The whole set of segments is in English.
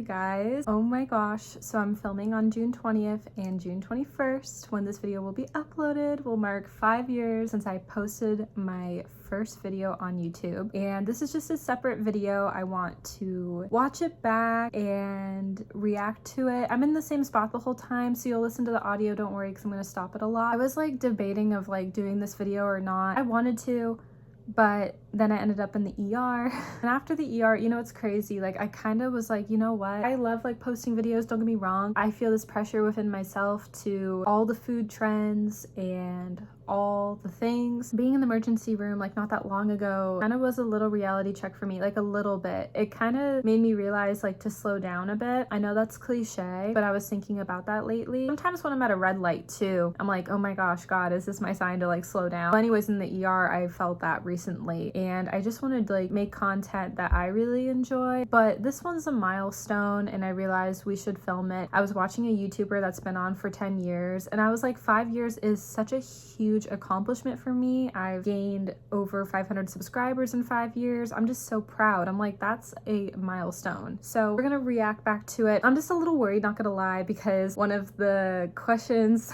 you guys. Oh my gosh, so I'm filming on June 20th and June 21st when this video will be uploaded will mark 5 years since I posted my first video on YouTube, and this is just a separate video. I want to watch it back and react to it. I'm in the same spot the whole time, so you'll listen to the audio, don't worry, because I'm gonna stop it a lot. I was like debating of like doing this video or not. I wanted to, but then I ended up in the ER. And after the ER, you know, it's crazy. Like, I kind of was like, you know what? I love like posting videos, don't get me wrong. I feel this pressure within myself to all the food trends and all the things. Being in the emergency room like not that long ago kind of was a little reality check for me, like a little bit. It kind of made me realize like to slow down a bit. I know that's cliche, but I was thinking about that lately. Sometimes when I'm at a red light too, I'm like, oh my gosh, God, is this my sign to like slow down? Well, anyways, in the ER, I felt that recently, and I just wanted to like make content that I really enjoy. But this one's a milestone, and I realized we should film it. I was watching a YouTuber that's been on for 10 years, and I was like, 5 years is such a huge accomplishment for me. I've gained over 500 subscribers in 5 years. I'm just so proud. I'm like, that's a milestone. So we're gonna react back to it. I'm just a little worried, not gonna lie, because one of the questions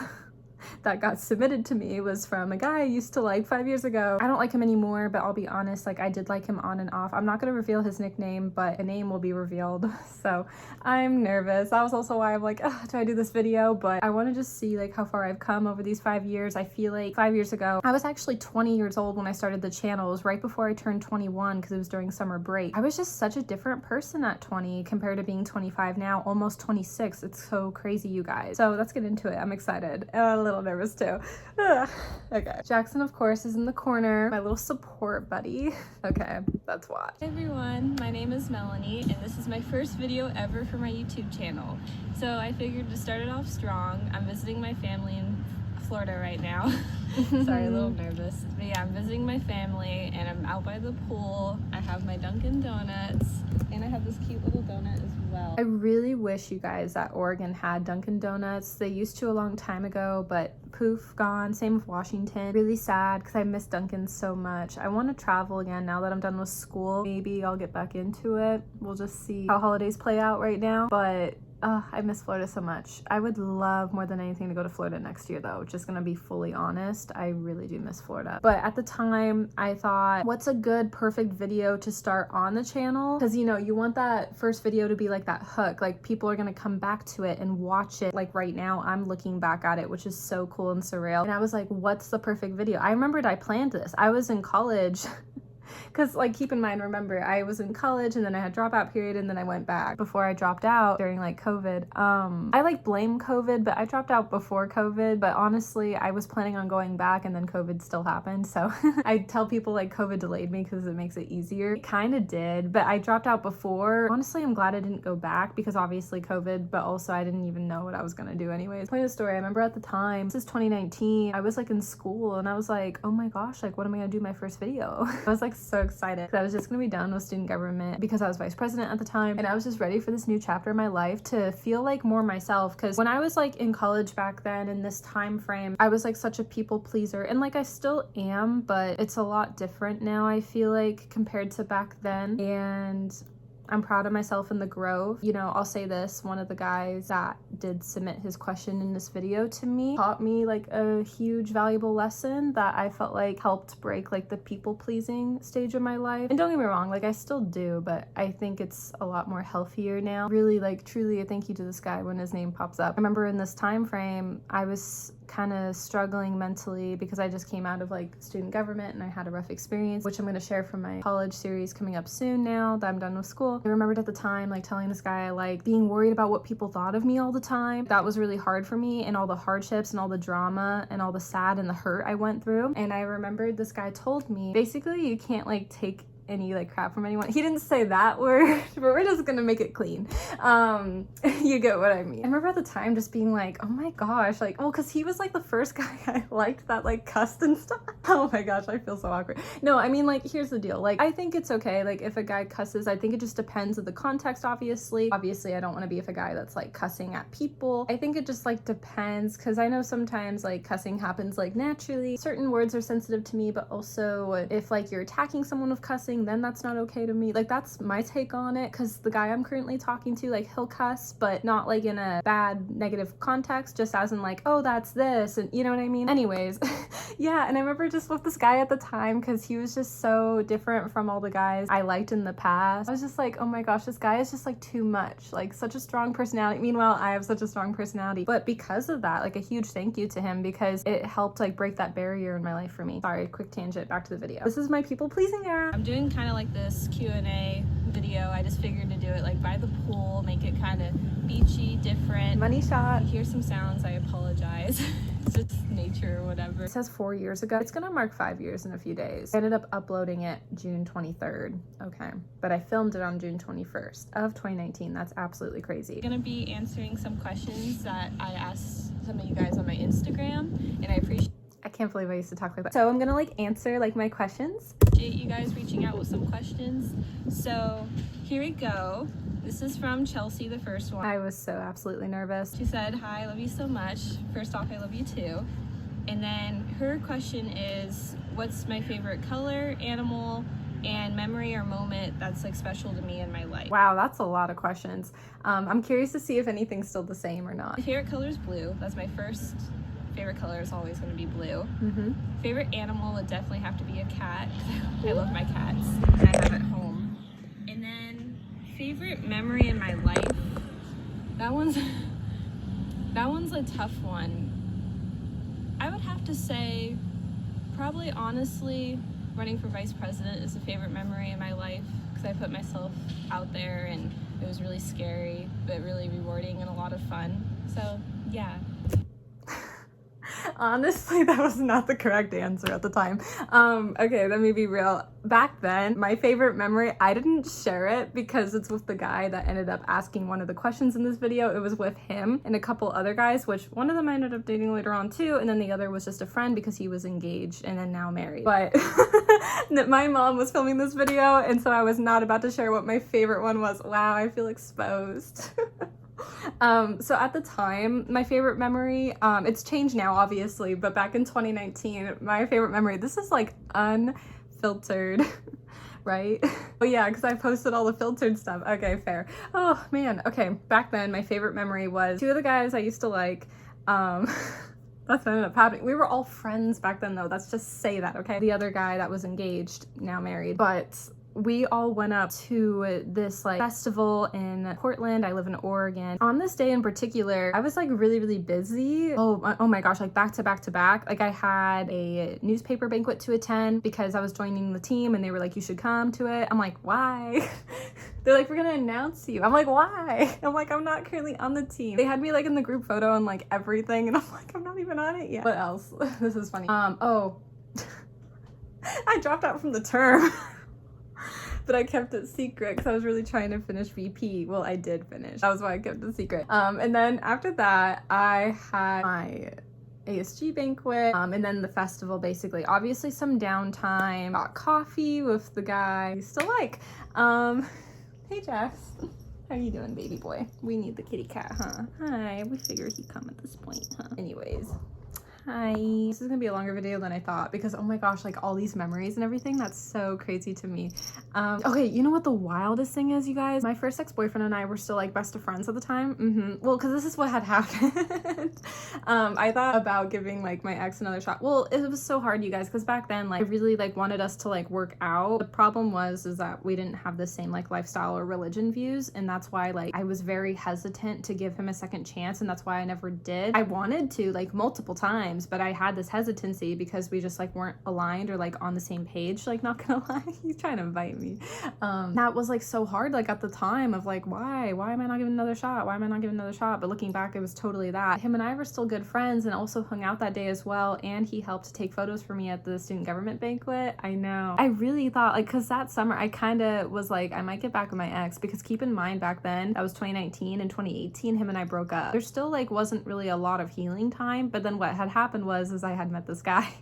that got submitted to me was from a guy I used to like 5 years ago. I don't like him anymore, but I'll be honest, like I did like him on and off. I'm not gonna reveal his nickname, but a name will be revealed. So I'm nervous. That was also why I'm like, do I do this video? But I want to just see like how far I've come over these 5 years. I feel like 5 years ago, I was actually 20 years old when I started the channel. It was right before I turned 21 because it was during summer break. I was just such a different person at 20 compared to being 25 now, almost 26. It's so crazy, you guys. So let's get into it. I'm excited. A little nervous too. Okay. Jackson, of course, is in the corner. My little support buddy. Okay, that's why. Hey everyone, my name is Melanie, and this is my first video ever for my YouTube channel. So I figured to start it off strong. I'm visiting my family in Florida right now. Sorry, a little nervous. But yeah, I'm visiting my family, and I'm out by the pool. I have my Dunkin' Donuts, and I have this cute little donut as well. I really wish, you guys, that Oregon had Dunkin' Donuts. They used to a long time ago, but poof, gone. Same with Washington. Really sad because I miss Dunkin' so much. I want to travel again now that I'm done with school. Maybe I'll get back into it. We'll just see how holidays play out right now. But I miss Florida so much. I would love more than anything to go to Florida next year though. Just gonna be fully honest. I really do miss Florida. But at the time, I thought, what's a good, perfect video to start on the channel? Because, you know, you want that first video to be like that hook. Like, people are gonna come back to it and watch it. Like right now, I'm looking back at it, which is so cool and surreal. And I was like, what's the perfect video? I remembered I planned this. I was in college. Because, like, keep in mind, remember, I was in college and then I had dropout period and then I went back before I dropped out during like COVID. I like blame COVID, but I dropped out before COVID. But honestly, I was planning on going back and then COVID still happened. So I tell people like COVID delayed me because it makes it easier. It kind of did, but I dropped out before. Honestly, I'm glad I didn't go back because obviously COVID, but also I didn't even know what I was gonna do anyways. Point of the story, I remember at the time, this is 2019, I was like in school and I was like, oh my gosh, like what am I gonna do my first video? I was like so excited because I was just gonna be done with student government because I was vice president at the time, and I was just ready for this new chapter in my life to feel like more myself. Because when I was like in college back then in this time frame, I was like such a people pleaser, and like I still am, but it's a lot different now, I feel like, compared to back then. And I'm proud of myself in the growth. You know, I'll say this, one of the guys that did submit his question in this video to me taught me like a huge valuable lesson that I felt like helped break like the people pleasing stage of my life. And don't get me wrong, like I still do, but I think it's a lot more healthier now. Really, like truly a thank you to this guy when his name pops up. I remember in this time frame, I was kind of struggling mentally because I just came out of like student government and I had a rough experience, which I'm going to share from my college series coming up soon now that I'm done with school. I remembered at the time like telling this guy like being worried about what people thought of me all the time. That was really hard for me, and all the hardships and all the drama and all the sad and the hurt I went through. And I remembered this guy told me basically you can't like take any like crap from anyone. He didn't say that word, but we're just gonna make it clean. You get what I mean. I remember at the time just being like, oh my gosh, like, well, because he was like the first guy I liked that like cussed and stuff. Oh my gosh, I feel so awkward. No, I mean, like, here's the deal. Like, I think it's okay, like, if a guy cusses. I think it just depends on the context, obviously. Obviously, I don't want to be with a guy that's like cussing at people. I think it just like depends, because I know sometimes like cussing happens like naturally. Certain words are sensitive to me, but also if like you're attacking someone with cussing, cussing, then that's not okay to me. Like, that's my take on it, because the guy I'm currently talking to, like, he'll cuss, but not like in a bad negative context, just as in like, oh, that's this, and you know what I mean? Anyways, yeah, and I remember just with this guy at the time, because he was just so different from all the guys I liked in the past. I was just like, oh my gosh, this guy is just like too much, like such a strong personality. Meanwhile, I have such a strong personality. But because of that, like, a huge thank you to him, because it helped like break that barrier in my life for me. Sorry, quick tangent, back to the video. This is my people pleasing era. I'm doing kind of like this Q&A video. I just figured to do it like by the pool, make it kind of beachy, different. Money shot. If you hear some sounds, I apologize. It's just nature or whatever. It says 4 years ago. It's gonna mark 5 years in a few days. I ended up uploading it June 23rd. Okay, but I filmed it on June 21st of 2019. That's absolutely crazy. I'm gonna be answering some questions that I asked some of you guys on my Instagram, and I appreciate I can't believe I used to talk like that. So I'm gonna like answer like my questions. you guys reaching out with some questions. So here we go. This is from Chelsea, the first one. I was so absolutely nervous. She said, hi, I love you so much. First off, I love you too. And then her question is, what's my favorite color, animal, and memory or moment that's like special to me in my life? Wow, that's a lot of questions. I'm curious to see if anything's still the same or not. My favorite color is blue. That's my first favorite color, is always going to be blue. Favorite animal would definitely have to be a cat. I love my cats. I have at home. And then favorite memory in my life, that one's a tough one. I would have to say probably, honestly, running for vice president is a favorite memory in my life, because I put myself out there and it was really scary but really rewarding and a lot of fun. So yeah. Honestly, that was not the correct answer at the time. Okay, let me be real. Back then, my favorite memory, I didn't share it because it's with the guy that ended up asking one of the questions in this video. It was with him and a couple other guys, which one of them I ended up dating later on too, and then the other was just a friend because he was engaged and then now married. But my mom was filming this video, and so I was not about to share what my favorite one was. Wow, I feel exposed. So at the time, my favorite memory, it's changed now obviously, but back in 2019, my favorite memory, this is like unfiltered, right? Oh yeah, because I posted all the filtered stuff. Okay, fair. Oh man, okay, back then my favorite memory was two of the guys I used to like, that's what ended up happening. We were all friends back then though, let's just say that, okay? The other guy that was engaged, now married, but we all went up to this like festival in Portland. I live in Oregon. On this day in particular, I was like really busy. Oh my gosh, like back to back to back. Like I had a newspaper banquet to attend because I was joining the team and they were like, you should come to it. I'm like, why? They're like, we're gonna announce you. I'm like, why? I'm like, I'm not currently on the team. They had me like in the group photo and like everything, and I'm like, I'm not even on it yet. What else? This is funny. Oh, I dropped out from the term. But I kept it secret because I was really trying to finish VP. Well, I did finish. That was why I kept it secret. And then after that, I had my ASG banquet, and then the festival, basically. Obviously some downtime. Got coffee with the guy I used to like. Hey Jax. How you doing, baby boy? We need the kitty cat, huh? Hi, we figured he'd come at this point, huh? Anyways. Hi. This is gonna be a longer video than I thought because oh my gosh, like all these memories and everything, that's so crazy to me. Okay, you know what the wildest thing is, you guys? My first ex-boyfriend and I were still like best of friends at the time. Well, because this is what had happened. I thought about giving like my ex another shot. Well, it was so hard, you guys, because back then like I really like wanted us to like work out. The problem is that we didn't have the same like lifestyle or religion views, and that's why like I was very hesitant to give him a second chance, and that's why I never did. I wanted to like multiple times, but I had this hesitancy because we just like weren't aligned or like on the same page, like not gonna lie. He's trying to invite me. That was like so hard like at the time of like why am I not giving another shot? Why am I not giving another shot? But looking back, it was totally that. Him and I were still good friends and also hung out that day as well, and he helped take photos for me at the student government banquet. I know. I really thought like, because that summer I kind of was like, I might get back with my ex, because keep in mind back then that was 2019, and 2018 him and I broke up. There still like wasn't really a lot of healing time, but then what had happened was I had met this guy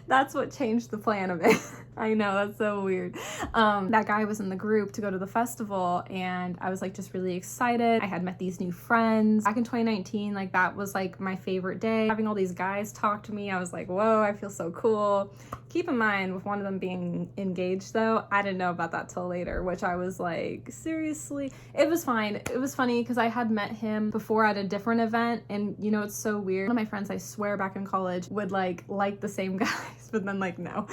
That's what changed the plan of it. I know, that's so weird. That guy was in the group to go to the festival, and I was like just really excited. I had met these new friends. Back in 2019, like that was like my favorite day. Having all these guys talk to me, I was like, whoa, I feel so cool. Keep in mind, with one of them being engaged though, I didn't know about that till later, which I was like, seriously? It was fine. It was funny because I had met him before at a different event, and you know, it's so weird. One of my friends, I swear, back in college would like the same guys, but then like no.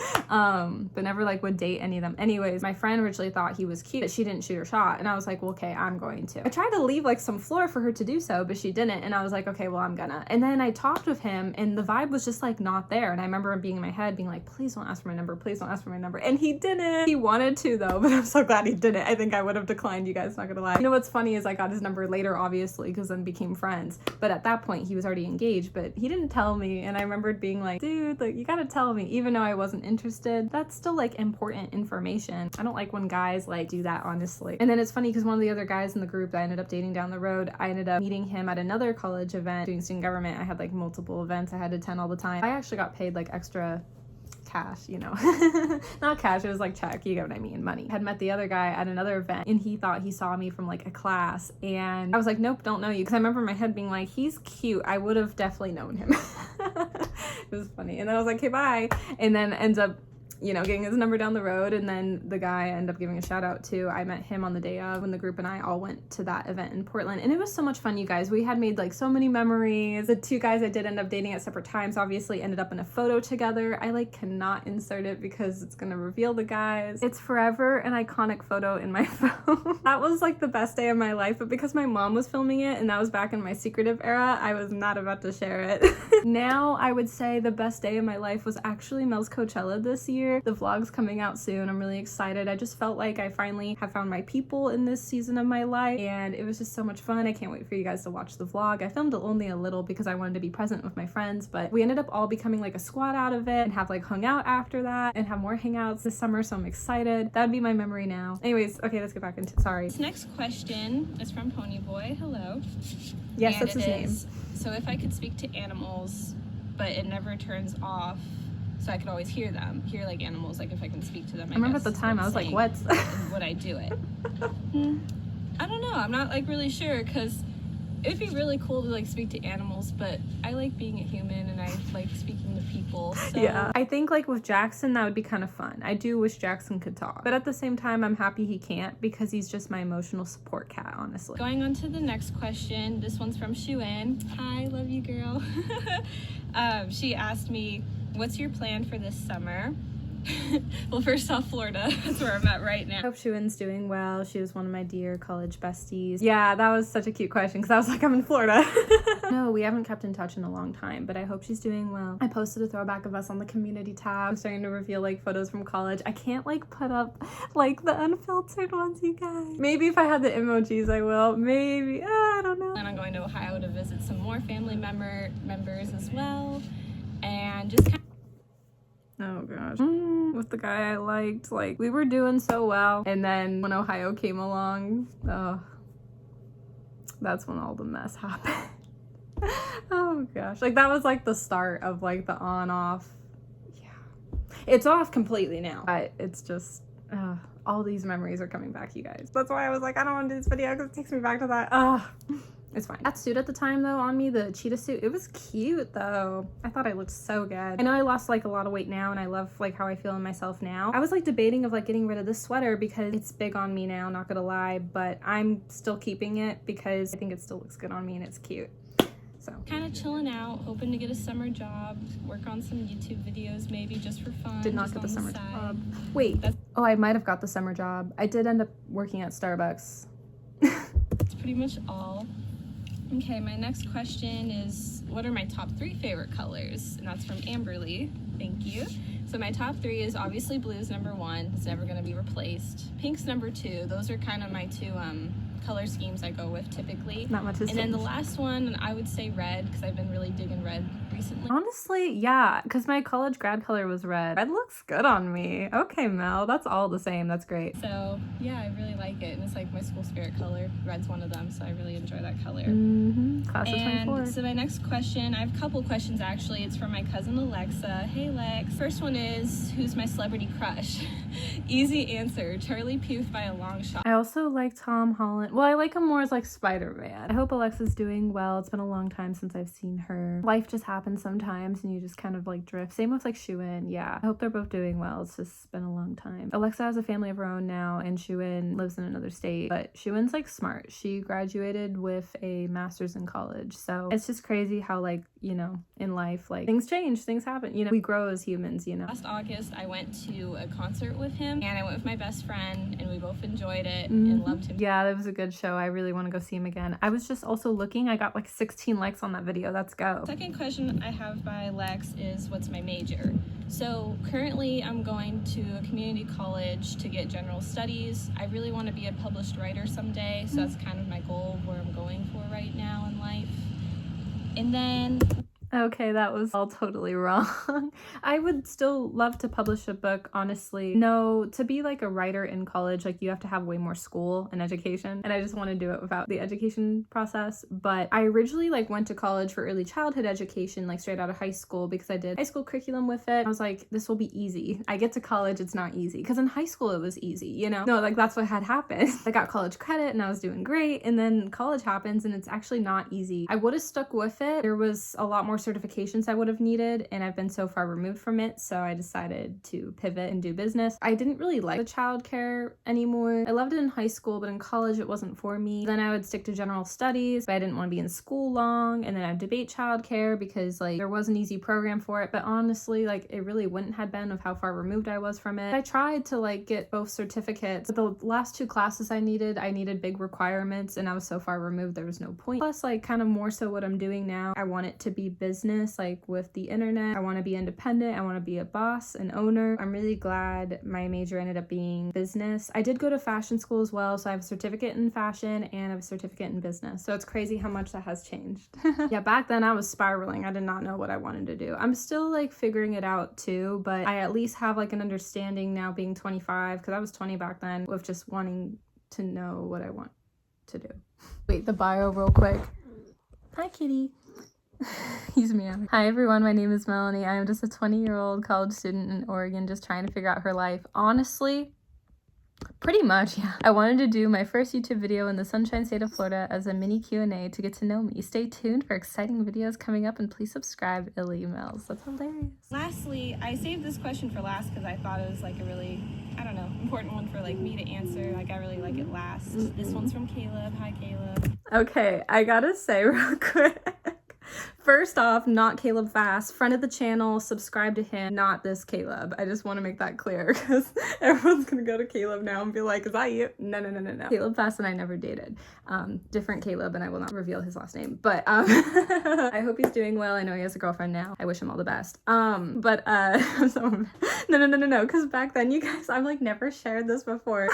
But never like would date any of them. Anyways, my friend originally thought he was cute, but she didn't shoot her shot, and I was like, well, okay, I'm going to. I tried to leave like some floor for her to do so, but she didn't, and I was like, okay, well, I'm gonna. And then I talked with him, and the vibe was just like not there, and I remember being in my head being like, please don't ask for my number, please don't ask for my number, and he didn't. He wanted to though, but I'm so glad he didn't. I think I would have declined, you guys, not gonna lie. You know what's funny is I got his number later, obviously, because then became friends, but at that point he was already engaged, but he didn't tell me, and I remembered being like, dude, like you gotta tell me, even though I wasn't interested. That's still like important information. I don't like when guys like do that, honestly. And then it's funny because one of the other guys in the group that I ended up dating down the road, I ended up meeting him at another college event doing student government. I had like multiple events I had to attend all the time. I actually got paid like extra cash, you know. Not cash, it was like check, you get what I mean, money. I had met the other guy at another event, and he thought he saw me from like a class, and I was like, nope, don't know you, because I remember in my head being like, he's cute, I would have definitely known him. It was funny. And then I was like, okay, bye. And then ends up, you know, getting his number down the road, and then the guy I ended up giving a shout out to, I met him on the day of when the group and I all went to that event in Portland, and it was so much fun, you guys. We had made like so many memories. The two guys I did end up dating at separate times obviously ended up in a photo together. I like cannot insert it because it's gonna reveal the guys. It's forever an iconic photo in my phone. That was like the best day of my life, but because my mom was filming it and that was back in my secretive era, I was not about to share it. Now I would say the best day of my life was actually Mel's Coachella this year. The vlog's coming out soon. I'm really excited. I just felt like I finally have found my people in this season of my life, and it was just so much fun. I can't wait for you guys to watch the vlog. I filmed it only a little because I wanted to be present with my friends, but we ended up all becoming like a squad out of it and have like hung out after that and have more hangouts this summer, so I'm excited. That would be my memory now. Anyways, okay, let's get back into, sorry. This next question is from Ponyboy. Hello. Yes, and that's his name. So if I could speak to animals, but it never turns off, so I could always hear them, hear like animals, like if I can speak to them. I remember at the time I was like, what? Would I do it? I don't know. I'm not like really sure, because it'd be really cool to like speak to animals, but I like being a human and I like speaking to people. So. Yeah, I think like with Jackson that would be kind of fun. I do wish Jackson could talk, but at the same time I'm happy he can't because he's just my emotional support cat, honestly. Going on to the next question. This one's from Shuan. Hi, love you, girl. She asked me, what's your plan for this summer? Well, first off, Florida. That's where I'm at right now. I hope Shuan's doing well. She was one of my dear college besties. Yeah, that was such a cute question because I was like, I'm in Florida. No, we haven't kept in touch in a long time, but I hope she's doing well. I posted a throwback of us on the community tab. I'm starting to reveal like photos from college. I can't like put up like the unfiltered ones, you guys. Maybe if I had the emojis, I will. Maybe. I don't know. And I'm going to Ohio to visit some more family members as well. And just kind of oh gosh. With the guy I liked, like we were doing so well, and then when Ohio came along, that's when all the mess happened. Oh gosh, like that was like the start of like the on off. Yeah, it's off completely now, but it's just all these memories are coming back, you guys. That's why I was like, I don't want to do this video because it takes me back to that. It's fine. That suit at the time though on me, the cheetah suit, it was cute though. I thought I looked so good. I know I lost like a lot of weight now and I love like how I feel in myself now. I was like debating of like getting rid of this sweater because it's big on me now, not gonna lie, but I'm still keeping it because I think it still looks good on me and it's cute. So kind of chilling out, hoping to get a summer job, work on some YouTube videos maybe just for fun. Did not get the summer job. Wait, oh, I might have got the summer job. I did end up working at Starbucks. That's pretty much all. Okay, my next question is, what are my top 3 favorite colors? And that's from Amberly. Thank you. So my top 3 is obviously blue is number 1. It's never going to be replaced. Pink's number 2. Those are kind of my 2 color schemes I go with typically. Not much has And then the changed. last one, I would say red, because I've been really digging red recently. Honestly, yeah, because my college grad color was red. Red looks good on me. Okay, Mel, that's all the same. That's great. So yeah, I really like it, and it's like my school spirit color. Red's one of them, so I really enjoy that color. Class of 24. And so my next question, I have a couple questions actually. It's from my cousin Alexa. Hey Lex. First one is, who's my celebrity crush? Easy answer, Charlie Puth by a long shot. I also like Tom Holland. Well, I like him more as like Spider-Man. I hope Alexa's doing well. It's been a long time since I've seen her. Life just happens sometimes and you just kind of like drift. Same with like Shuin. Yeah, I hope they're both doing well. It's just been a long time. Alexa has a family of her own now and Shuin lives in another state, but Shuin's like smart. She graduated with a master's in college. So it's just crazy how like, you know, in life, like things change, things happen, you know, we grow as humans, you know. Last August, I went to a concert with him and I went with my best friend and we both enjoyed it and loved him. Yeah, that was a good show. I really want to go see him again. I was just also looking, I got like 16 likes on that video. Let's go. Second question I have by Lex is, what's my major? So currently I'm going to a community college to get general studies. I really want to be a published writer someday, so that's kind of my goal of where I'm going for right now in life. And then Okay, that was all totally wrong. I would still love to publish a book, honestly. No, to be like a writer in college, like you have to have way more school and education, and I just want to do it without the education process. But I originally like went to college for early childhood education, like straight out of high school, because I did high school curriculum with it. I was like, this will be easy. I get to college, it's not easy, because in high school it was easy, you know? No, like that's what had happened. I got college credit and I was doing great, and then college happens and it's actually not easy. I would have stuck with it. There was a lot more certifications I would have needed, and I've been so far removed from it, so I decided to pivot and do business. I didn't really like the childcare anymore. I loved it in high school, but in college it wasn't for me. Then I would stick to general studies, but I didn't want to be in school long, and then I'd debate childcare because like there was an easy program for it, but honestly like it really wouldn't have been of how far removed I was from it. I tried to like get both certificates, but the last two classes I needed big requirements, and I was so far removed there was no point. Plus, like kind of more so what I'm doing now, I want it to be business, like with the internet. I want to be independent. I want to be a boss, an owner. I'm really glad my major ended up being business. I did go to fashion school as well, so I have a certificate in fashion and I have a certificate in business. So it's crazy how much that has changed. Yeah, back then I was spiraling. I did not know what I wanted to do. I'm still like figuring it out too, but I at least have like an understanding now being 25, because I was 20 back then, with just wanting to know what I want to do. Wait, the bio real quick. Hi, kitty. He's meowing. Hi everyone, my name is Melanie. I am just a 20-year-old college student in Oregon just trying to figure out her life. Honestly, pretty much, yeah. I wanted to do my first YouTube video in the Sunshine State of Florida as a mini Q&A to get to know me. Stay tuned for exciting videos coming up, and please subscribe, Illy Mels. That's hilarious. Lastly, I saved this question for last because I thought it was like a really, I don't know, important one for like me to answer. Like I really like it last. This one's from Caleb. Hi Caleb. Okay, I gotta say real quick. First off, not Caleb Fast, friend of the channel, subscribe to him, not this Caleb. I just want to make that clear because everyone's gonna go to Caleb now and be like, is that you? No. Caleb Fast and I never dated. Different Caleb, and I will not reveal his last name, but I hope he's doing well. I know he has a girlfriend now. I wish him all the best. No, because back then, you guys, I've like never shared this before.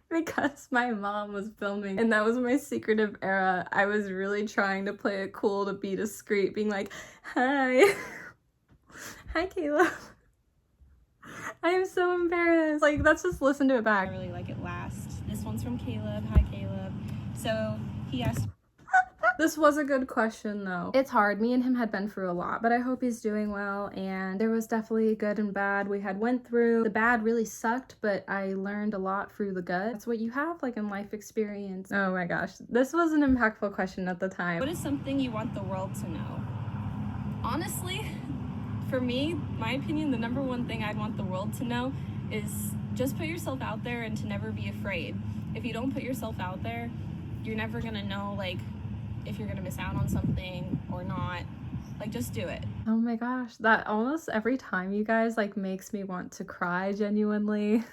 Because my mom was filming and that was my secretive era. I was really trying to play it cool, to be discreet, being like, hi. Hi, Caleb. I am so embarrassed. Like, let's just listen to it back. I really like it last. This one's from Caleb. Hi, Caleb. So he asked... This was a good question though. It's hard. Me and him had been through a lot, but I hope he's doing well, and there was definitely good and bad we had went through. The bad really sucked, but I learned a lot through the good. That's what you have like in life experience. Oh my gosh. This was an impactful question at the time. What is something you want the world to know? Honestly, for me, my opinion, the number one thing I'd want the world to know is just put yourself out there and to never be afraid. If you don't put yourself out there, you're never gonna know like if you're gonna miss out on something or not. Like, just do it. Oh my gosh, that almost every time, you guys, like makes me want to cry genuinely.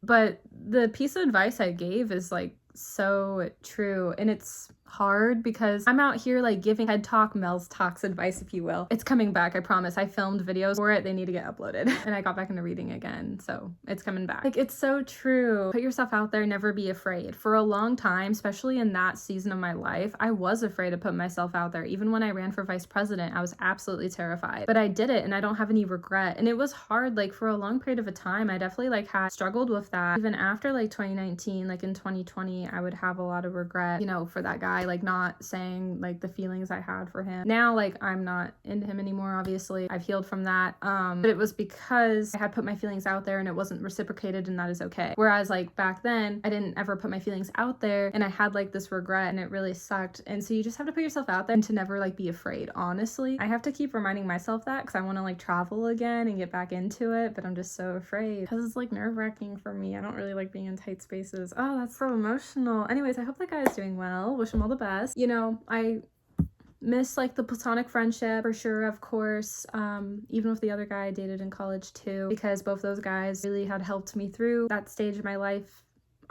But the piece of advice I gave is like so true, and it's hard because I'm out here like giving head talk, mels talks advice, if you will. It's coming back, I promise. I filmed videos for it. They need to get uploaded. And I got back into reading again, so it's coming back. Like, it's so true. Put yourself out there, never be afraid. For a long time, especially in that season of my life, I was afraid to put myself out there. Even when I ran for vice president, I was absolutely terrified. But I did it, and I don't have any regret. And it was hard, like, for a long period of a time. I definitely like had struggled with that. Even after like 2019, like in 2020, I would have a lot of regret, you know, for that guy, like not saying like the feelings I had for him. Now, like, I'm not into him anymore, obviously. I've healed from that. But it was because I had put my feelings out there and it wasn't reciprocated, and that is okay. Whereas like back then, I didn't ever put my feelings out there, and I had like this regret, and it really sucked. And so you just have to put yourself out there and to never like be afraid. Honestly, I have to keep reminding myself that because I want to like travel again and get back into it, but I'm just so afraid because it's like nerve-wracking for me. I don't really like being in tight spaces. Oh, that's so emotional. Anyways, I hope that guy is doing well. Wish him all the best. You know, I miss like the platonic friendship for sure, of course, even with the other guy I dated in college too, because both those guys really had helped me through that stage of my life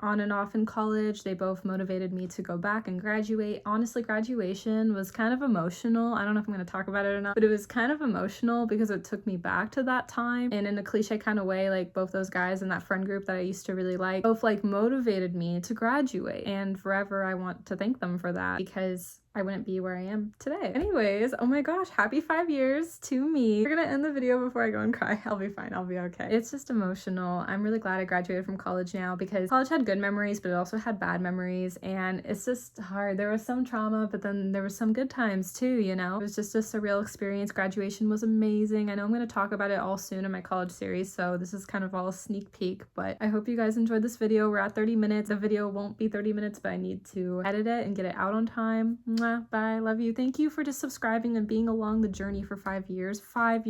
on and off in college. They both motivated me to go back and graduate. Honestly, graduation was kind of emotional. I don't know if I'm going to talk about it or not, but it was kind of emotional because it took me back to that time. And in a cliche kind of way, like both those guys in that friend group that I used to really like, both like motivated me to graduate. And forever I want to thank them for that because I wouldn't be where I am today. Anyways, oh my gosh, happy 5 years to me. We're gonna end the video before I go and cry. I'll be fine, I'll be okay. It's just emotional. I'm really glad I graduated from college now because college had good memories, but it also had bad memories, and it's just hard. There was some trauma, but then there was some good times too, you know? It was just a surreal experience. Graduation was amazing. I know I'm gonna talk about it all soon in my college series, so this is kind of all a sneak peek, but I hope you guys enjoyed this video. We're at 30 minutes. The video won't be 30 minutes, but I need to edit it and get it out on time. Bye. Love you. Thank you for just subscribing and being along the journey for 5 years. 5 years.